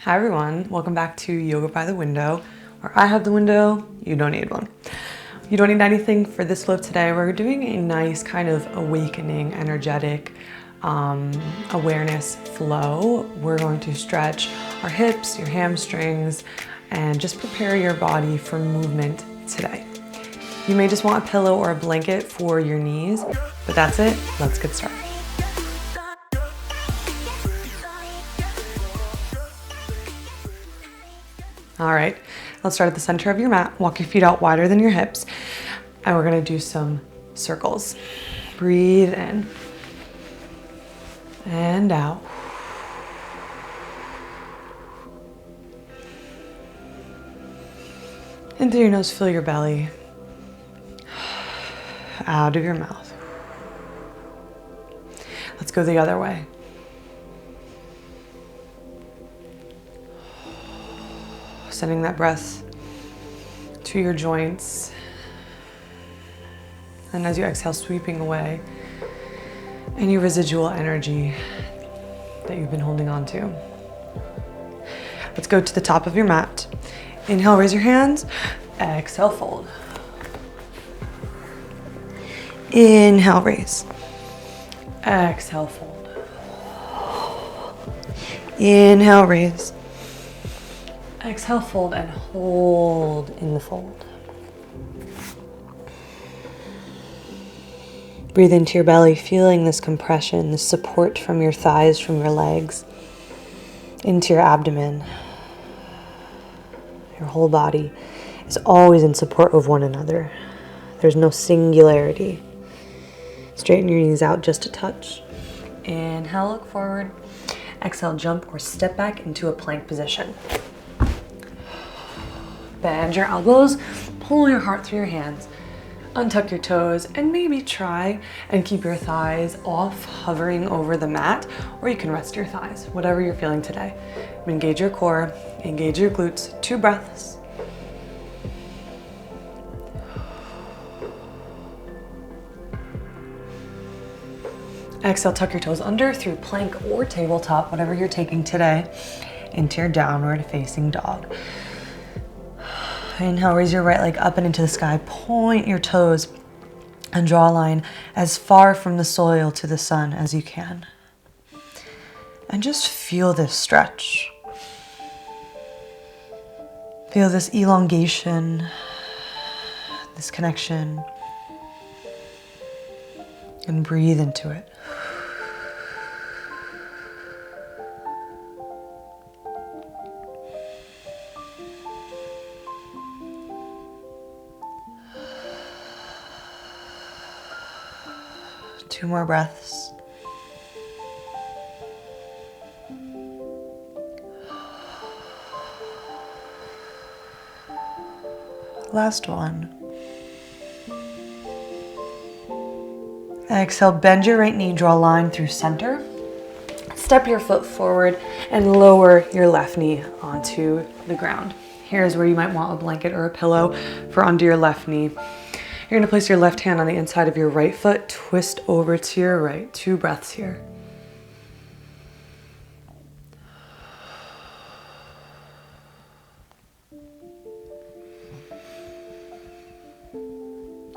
Hi everyone, welcome back to Yoga by the Window, where I have the window, you don't need one. You don't need anything for this flow today. We're doing a nice kind of awakening, energetic awareness flow. We're going to stretch our hips, your hamstrings, and just prepare your body for movement today. You may just want a pillow or a blanket for your knees, but that's it. Let's get started. All right, let's start at the center of your mat. Walk your feet out wider than your hips. And we're gonna do some circles. Breathe in and out. In through your nose, fill your belly. Out of your mouth. Let's go the other way. Sending that breath to your joints. And as you exhale, sweeping away any residual energy that you've been holding on to. Let's go to the top of your mat. Inhale, raise your hands. Exhale, fold. Inhale, raise. Exhale, fold. Inhale, raise. Exhale, fold, and hold in the fold. Breathe into your belly, feeling this compression, this support from your thighs, from your legs, into your abdomen. Your whole body is always in support of one another. There's no singularity. Straighten your knees out just a touch. Inhale, look forward. Exhale, jump or step back into a plank position. Bend your elbows, pull your heart through your hands, untuck your toes, and maybe try and keep your thighs off, hovering over the mat, or you can rest your thighs, whatever you're feeling today. Engage your core, engage your glutes, 2 breaths. Exhale, tuck your toes under through plank or tabletop, whatever you're taking today, into your downward facing dog. Inhale, raise your right leg up and into the sky. Point your toes and draw a line as far from the soil to the sun as you can. And just feel this stretch. Feel this elongation, this connection, and breathe into it. Two more breaths. Last one. Exhale, bend your right knee, draw a line through center. Step your foot forward and lower your left knee onto the ground. Here's where you might want a blanket or a pillow for under your left knee. You're gonna place your left hand on the inside of your right foot, twist over to your right. 2 breaths here.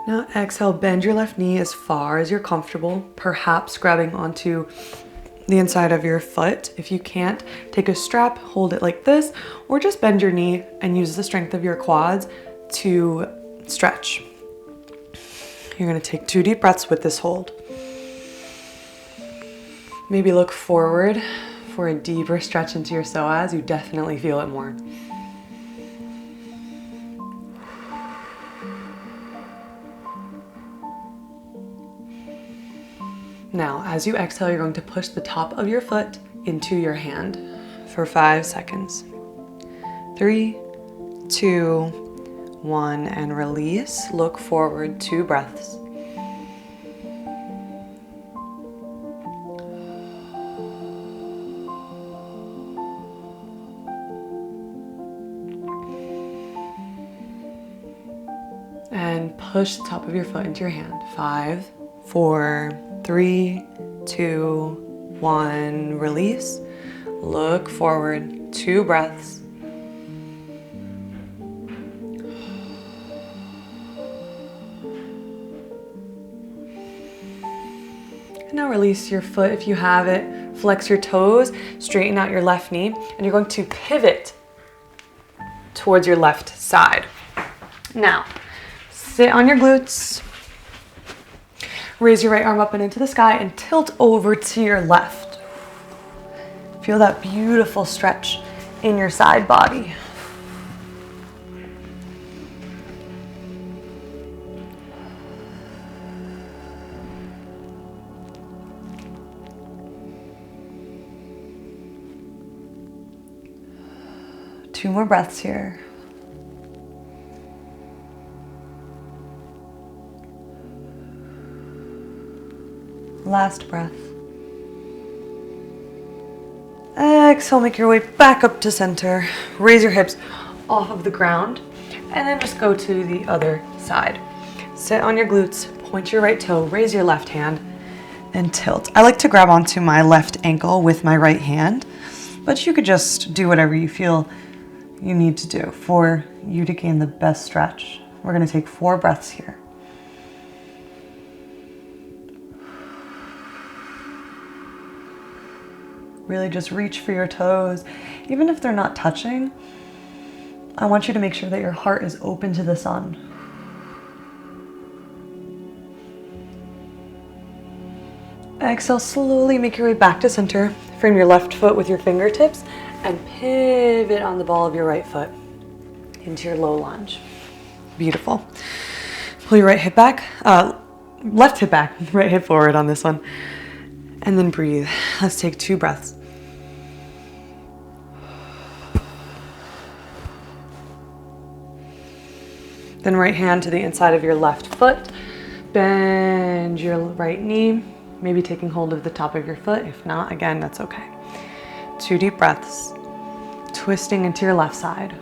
Now exhale, bend your left knee as far as you're comfortable, perhaps grabbing onto the inside of your foot. If you can't, take a strap, hold it like this, or just bend your knee and use the strength of your quads to stretch. You're gonna take 2 deep breaths with this hold. Maybe look forward for a deeper stretch into your psoas. You definitely feel it more. Now, as you exhale, you're going to push the top of your foot into your hand for 5 seconds. 3, 2, 1, and release. Look forward, 2 breaths. And push the top of your foot into your hand. 5, 4, 3, 2, 1, release. Look forward. 2 breaths. And now release your foot if you have it. Flex your toes, straighten out your left knee, and you're going to pivot towards your left side. Now, sit on your glutes. Raise your right arm up and into the sky and tilt over to your left. Feel that beautiful stretch in your side body. Two more breaths here. Last breath. Exhale, make your way back up to center. Raise your hips off of the ground and then just go to the other side. Sit on your glutes, point your right toe, raise your left hand, and tilt. I like to grab onto my left ankle with my right hand, but you could just do whatever you feel you need to do for you to gain the best stretch. We're going to take 4 breaths here. Really just reach for your toes. Even if they're not touching, I want you to make sure that your heart is open to the sun. Exhale, slowly make your way back to center. Frame your left foot with your fingertips and pivot on the ball of your right foot into your low lunge. Beautiful. Pull your right hip back, left hip back, right hip forward on this one. And then breathe. Let's take 2 breaths. Then right hand to the inside of your left foot. Bend your right knee, maybe taking hold of the top of your foot. If not, again, that's okay. 2 deep breaths. Twisting into your left side.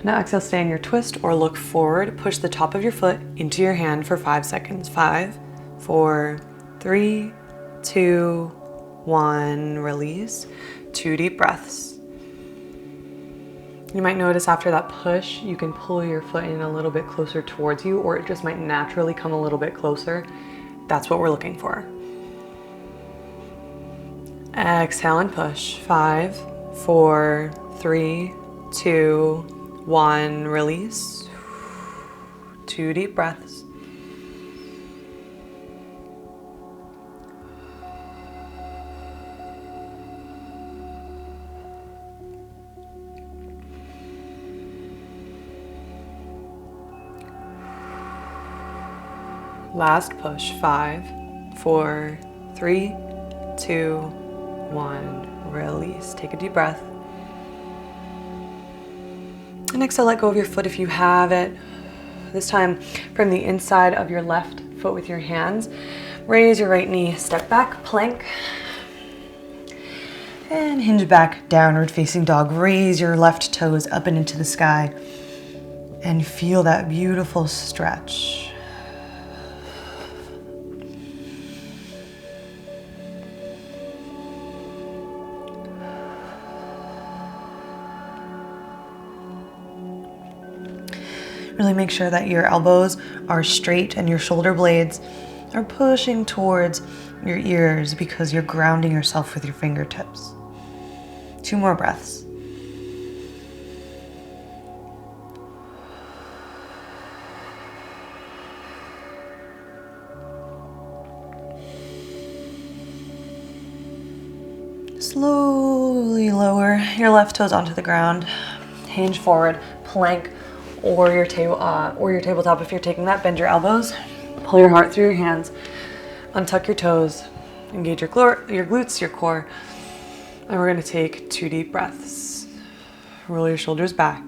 Now exhale, stay in your twist or look forward. Push the top of your foot into your hand for 5 seconds. 5, 4, 3, 2, 1. Release. 2 deep breaths. You might notice after that push, you can pull your foot in a little bit closer towards you, or it just might naturally come a little bit closer. That's what we're looking for. Exhale and push. 5, 4, 3, 2, 1. Release. 2 deep breaths. Last push. 5, 4, 3, 2, 1. Release. Take a deep breath. And exhale, let go of your foot if you have it. This time from the inside of your left foot with your hands. Raise your right knee, step back, plank. And hinge back, downward facing dog. Raise your left toes up and into the sky. And feel that beautiful stretch. Really make sure that your elbows are straight and your shoulder blades are pushing towards your ears because you're grounding yourself with your fingertips. 2 more breaths. Slowly lower your left toes onto the ground. Hinge forward, plank, or your tabletop if you're taking that. Bend your elbows, pull your heart through your hands, untuck your toes, engage your glutes, your core, and we're going to take 2 deep breaths. Roll your shoulders back.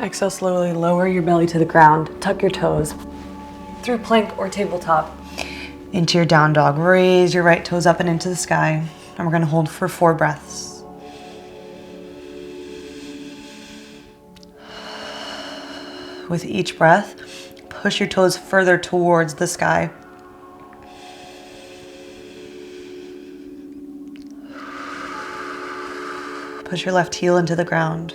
Exhale, slowly lower your belly to the ground. Tuck your toes through plank or tabletop. into your down dog. Raise your right toes up and into the sky. And we're going to hold for 4 breaths. With each breath, push your toes further towards the sky. Push your left heel into the ground.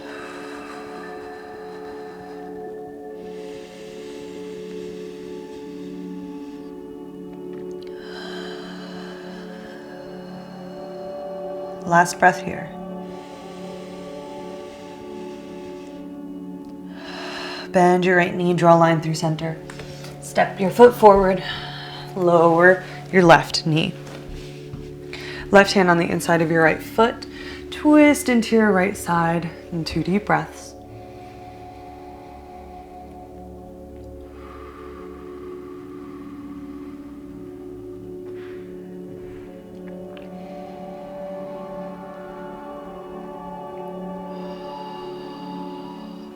Last breath here. Bend your right knee, draw a line through center. Step your foot forward, lower your left knee. Left hand on the inside of your right foot, twist into your right side in 2 deep breaths.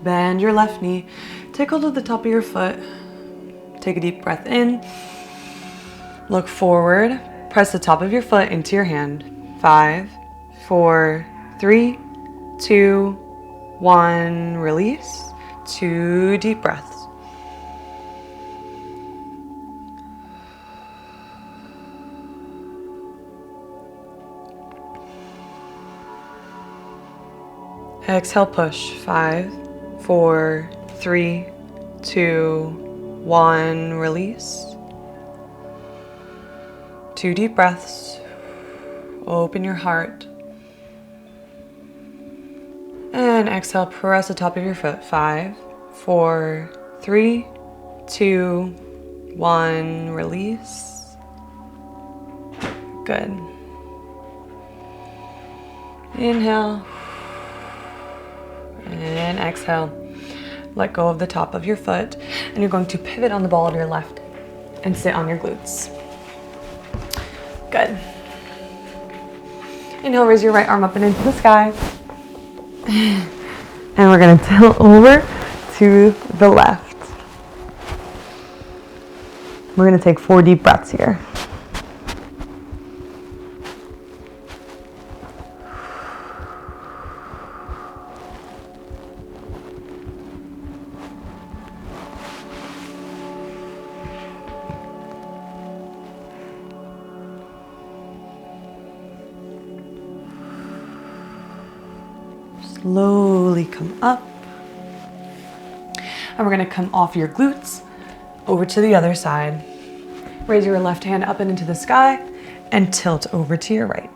Bend your left knee, take hold of the top of your foot, take a deep breath in, look forward, press the top of your foot into your hand. 5, 4, 3, 2, 1, release. 2 deep breaths. Exhale, push. 5, 4, 3, 2, 1, release. 2 deep breaths. Open your heart. And exhale, press the top of your foot. 5, 4, 3, 2, 1, release. Good. Inhale. And exhale. Let go of the top of your foot. And you're going to pivot on the ball of your left and sit on your glutes. Good. Inhale, raise your right arm up and into the sky. And we're going to tilt over to the left. We're going to take 4 deep breaths here. Slowly come up. And we're going to come off your glutes over to the other side. Raise your left hand up and into the sky and tilt over to your right.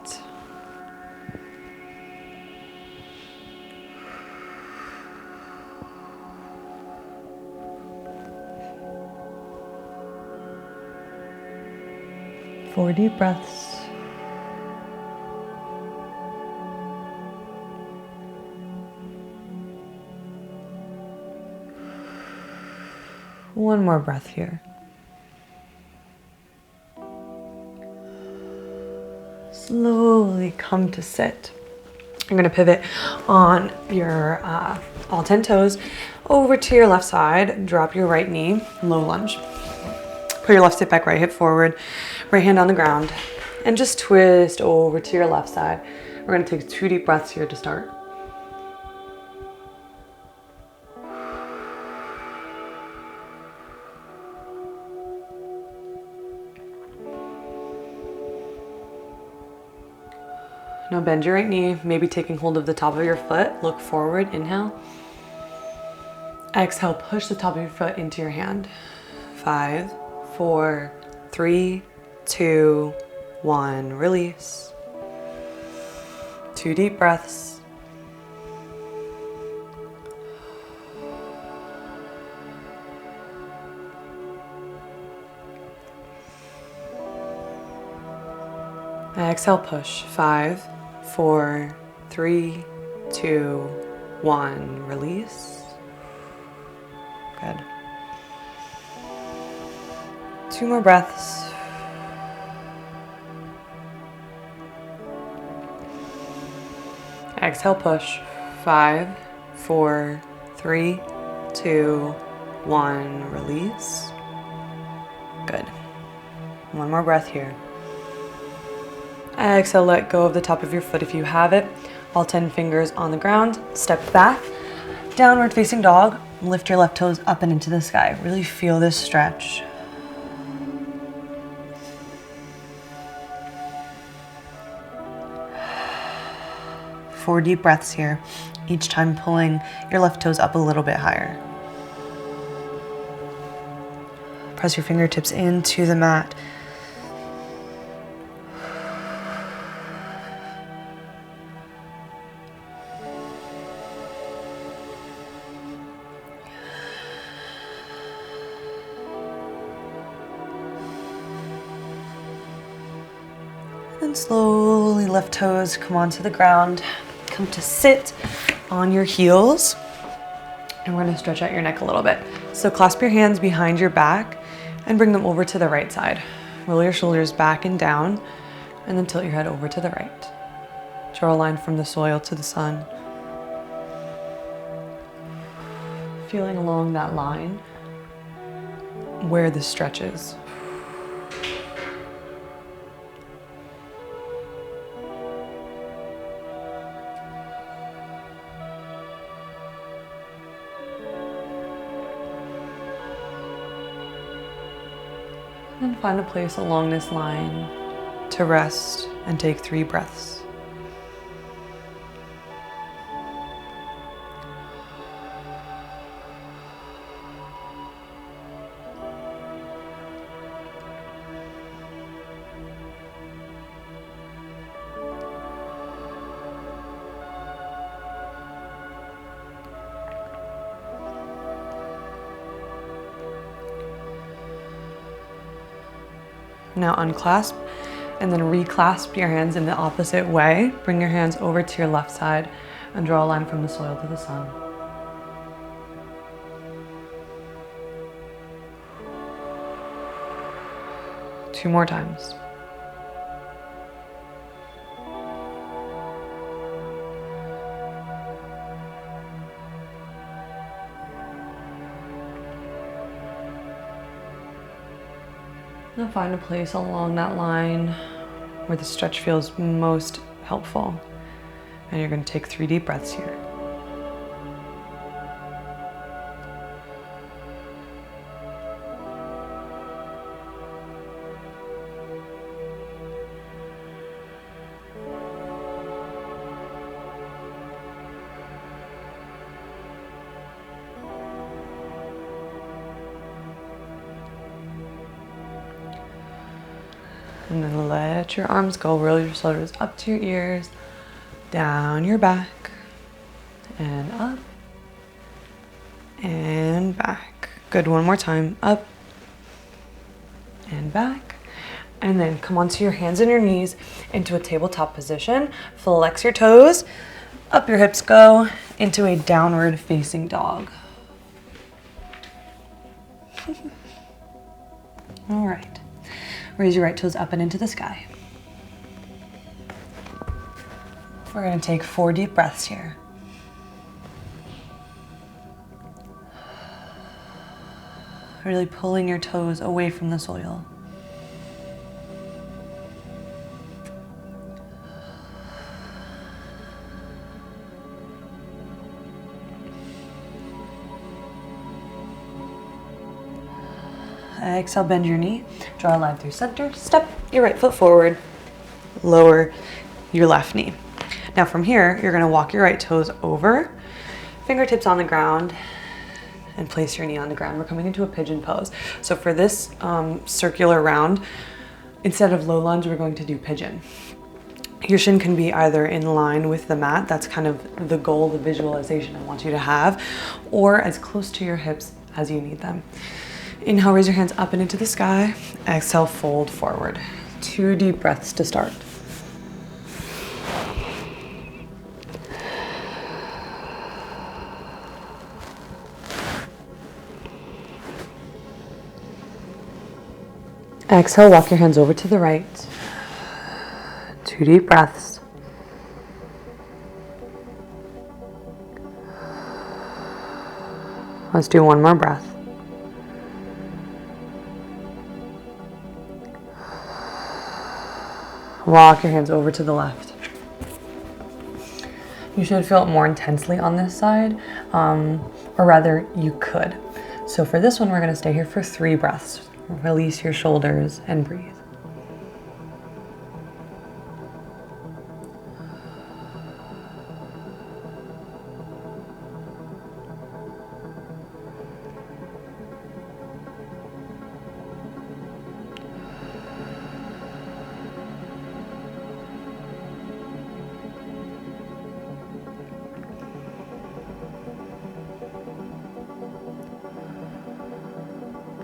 Four deep breaths. One more breath here. Slowly come to sit. You're going to pivot on your all 10 toes over to your left side. Drop your right knee, low lunge. Put your left sit back, right hip forward, right hand on the ground, and just twist over to your left side. We're going to take 2 deep breaths here to start. Now bend your right knee, maybe taking hold of the top of your foot. Look forward, inhale. Exhale, push the top of your foot into your hand. 5, 4, 3, 2, 1, release. 2 deep breaths. Exhale, push. 5, 4, 3, 2, 1, release. Good. 2 more breaths. Exhale, push. 5, 4, 3, 2, 1, release. Good. One more breath here. Exhale, let go of the top of your foot if you have it. All 10 fingers on the ground. Step back, downward facing dog. Lift your left toes up and into the sky. Really feel this stretch. Four deep breaths here, each time pulling your left toes up a little bit higher. Press your fingertips into the mat. And slowly left toes come onto the ground. Come to sit on your heels. And we're gonna stretch out your neck a little bit. So clasp your hands behind your back and bring them over to the right side. Roll your shoulders back and down, and then tilt your head over to the right. Draw a line from the soil to the sun. Feeling along that line where the stretch is. And find a place along this line to rest and take 3 breaths. Now unclasp and then reclasp your hands in the opposite way. Bring your hands over to your left side and draw a line from the soil to the sun. Two more times. Now find a place along that line where the stretch feels most helpful. And you're going to take 3 deep breaths here. And then let your arms go. Roll your shoulders up to your ears, down your back, and up, and back. Good, one more time. Up, and back. And then come onto your hands and your knees into a tabletop position. Flex your toes, up your hips go, into a downward facing dog. All right. Raise your right toes up and into the sky. We're going to take 4 deep breaths here. Really pulling your toes away from the soil. Exhale, bend your knee, draw a line through center, step your right foot forward, lower your left knee. Now from here, you're gonna walk your right toes over, fingertips on the ground, and place your knee on the ground. We're coming into a pigeon pose. So for this circular round, instead of low lunge, we're going to do pigeon. Your shin can be either in line with the mat, that's kind of the goal, the visualization I want you to have, or as close to your hips as you need them. Inhale, raise your hands up and into the sky. Exhale, fold forward. 2 deep breaths to start. Exhale, walk your hands over to the right. 2 deep breaths. Let's do one more breath. Rock your hands over to the left. You should feel it more intensely on this side, or rather you could. So for this one, we're gonna stay here for 3 breaths. Release your shoulders and breathe.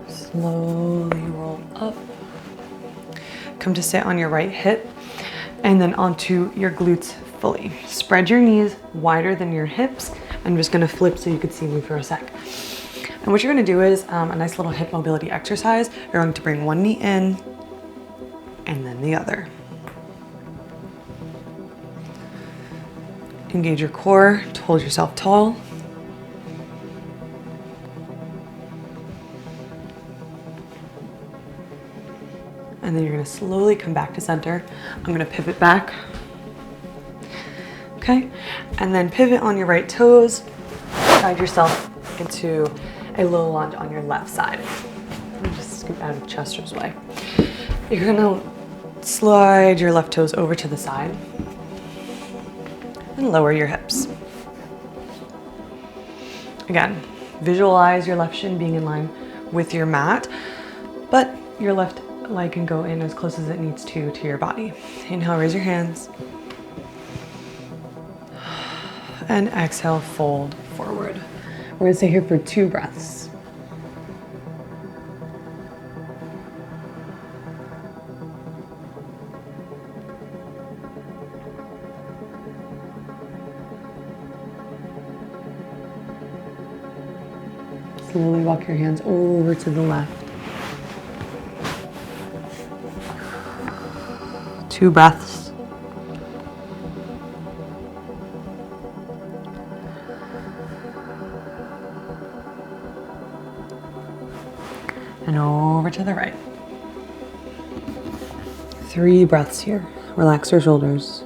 Slowly roll up. Come to sit on your right hip and then onto your glutes fully. Spread your knees wider than your hips. I'm just gonna flip so you can see me for a sec. And what you're gonna do is a nice little hip mobility exercise. You're going to bring one knee in and then the other. Engage your core to hold yourself tall. And then you're gonna slowly come back to center. I'm gonna pivot back. Okay, and then pivot on your right toes. Guide yourself into a low lunge on your left side. And just scoot out of Chester's way. You're gonna slide your left toes over to the side and lower your hips. Again, visualize your left shin being in line with your mat, but your left leg can go in as close as it needs to your body. Inhale, raise your hands. And exhale, fold forward. We're gonna stay here for 2 breaths. Slowly walk your hands over to the left. 2 breaths. And over to the right. 3 breaths here. Relax your shoulders.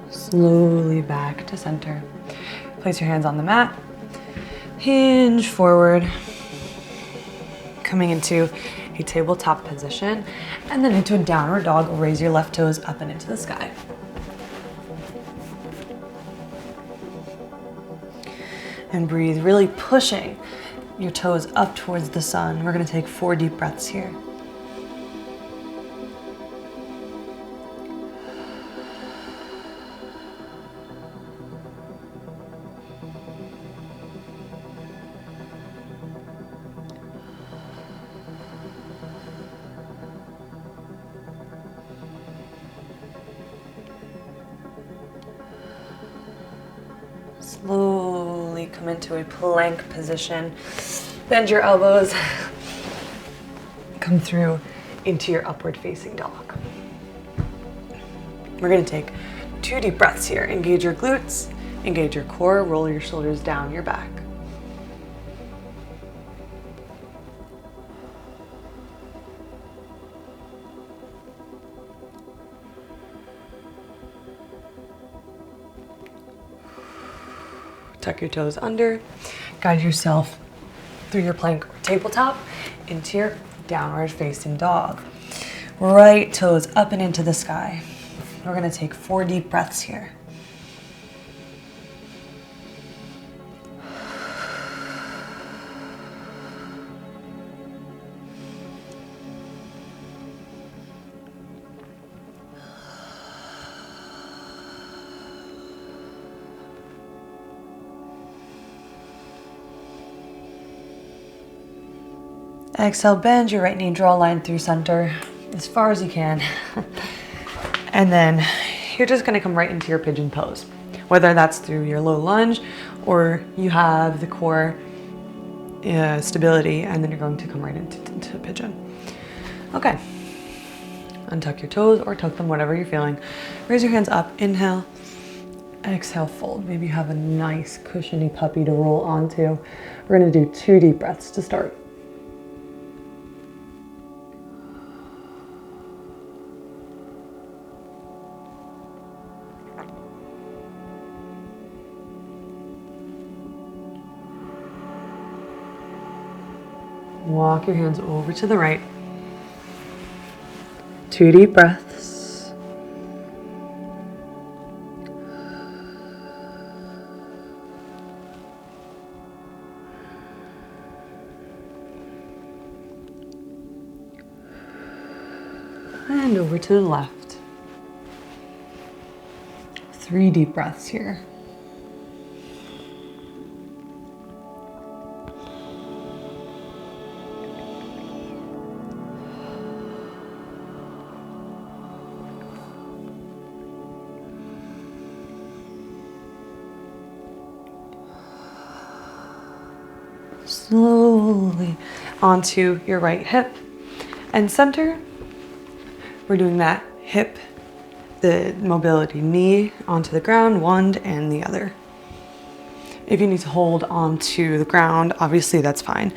Slowly back to center. Place your hands on the mat. Hinge forward. Coming into a tabletop position. And then into a downward dog. Raise your left toes up and into the sky. And breathe, really pushing your toes up towards the sun. We're gonna take 4 deep breaths here. Slowly come into a plank position. Bend your elbows. Come through into your upward facing dog. We're gonna take 2 deep breaths here. Engage your glutes, engage your core, roll your shoulders down your back. Tuck your toes under, guide yourself through your plank or tabletop into your downward facing dog. Right toes up and into the sky. We're gonna take 4 deep breaths here. Exhale, bend your right knee, draw a line through center as far as you can. And then you're just gonna come right into your pigeon pose. Whether that's through your low lunge or you have the core stability, and then you're going to come right into pigeon. Okay. Untuck your toes or tuck them, whatever you're feeling. Raise your hands up, inhale. Exhale, fold. Maybe you have a nice cushiony puppy to roll onto. We're gonna do 2 deep breaths to start. Walk your hands over to the right. 2 deep breaths. And over to the left. 3 deep breaths here. Slowly onto your right hip and center. We're doing that hip, the mobility, knee onto the ground, one and the other. If you need to hold onto the ground, obviously that's fine.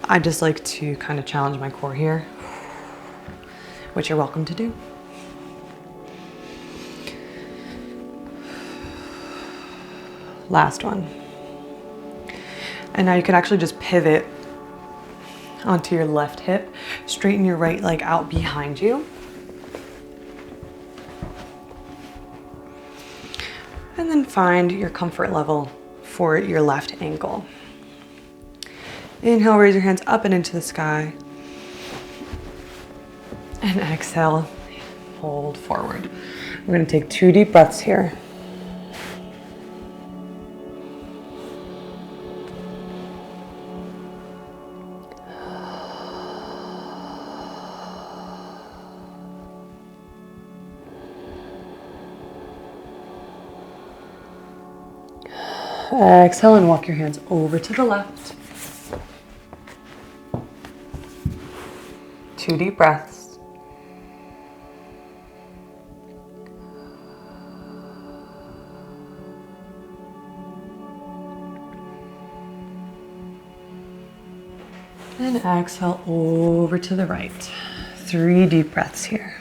I just like to kind of challenge my core here, which you're welcome to do. Last one. And now you can actually just pivot onto your left hip, straighten your right leg out behind you. And then find your comfort level for your left ankle. Inhale, raise your hands up and into the sky. And exhale, fold forward. We're gonna take 2 deep breaths here. Exhale and walk your hands over to the left. 2 deep breaths. And exhale over to the right. 3 deep breaths here.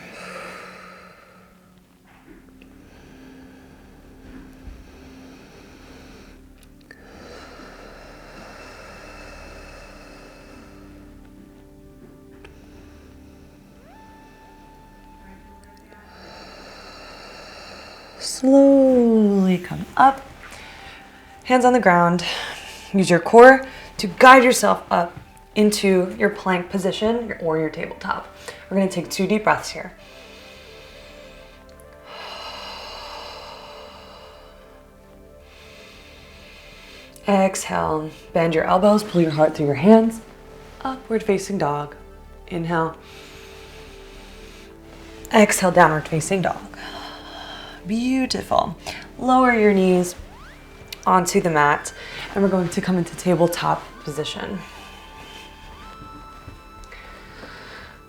Slowly come up, hands on the ground. Use your core to guide yourself up into your plank position or your tabletop. We're going to take 2 deep breaths here. Exhale, bend your elbows, pull your heart through your hands. Upward facing dog. Inhale. Exhale, downward facing dog. Beautiful. Lower your knees onto the mat, and we're going to come into tabletop position.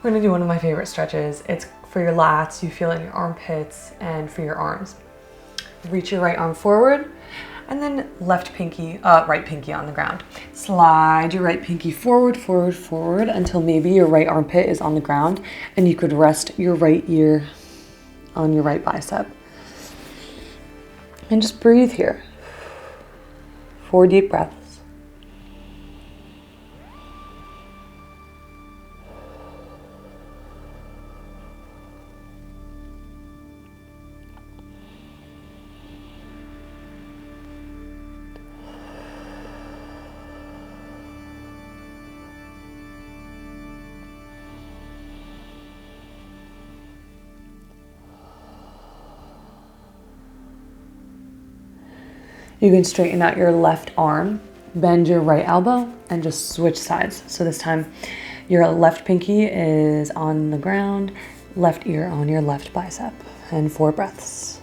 We're gonna do one of my favorite stretches. It's for your lats, you feel it in your armpits, and for your arms. Reach your right arm forward, and then right pinky on the ground. Slide your right pinky forward, forward, forward, until maybe your right armpit is on the ground, and you could rest your right ear on your right bicep. And just breathe here. 4 deep breaths. You can straighten out your left arm, bend your right elbow, and just switch sides. So this time, your left pinky is on the ground, left ear on your left bicep, and 4 breaths.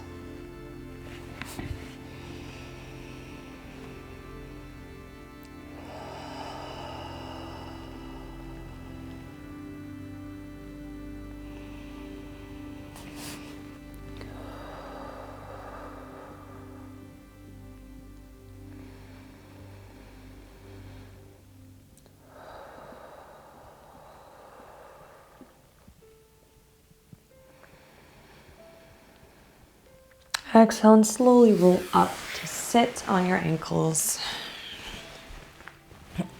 Exhale and slowly roll up to sit on your ankles.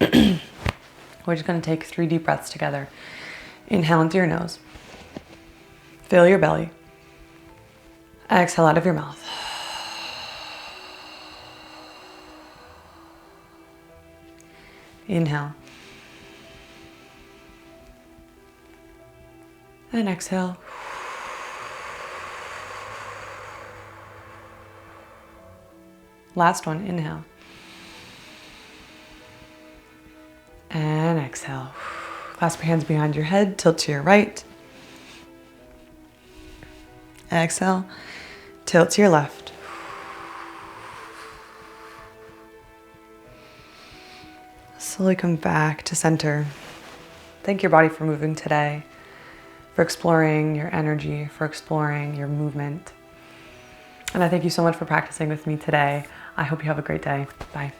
We're just going to take 3 deep breaths together. Inhale into your nose. Fill your belly. Exhale out of your mouth. Inhale. And exhale. Last one, inhale. And exhale. Clasp your hands behind your head, tilt to your right. Exhale, tilt to your left. Slowly come back to center. Thank your body for moving today, for exploring your energy, for exploring your movement. And I thank you so much for practicing with me today. I hope you have a great day. Bye.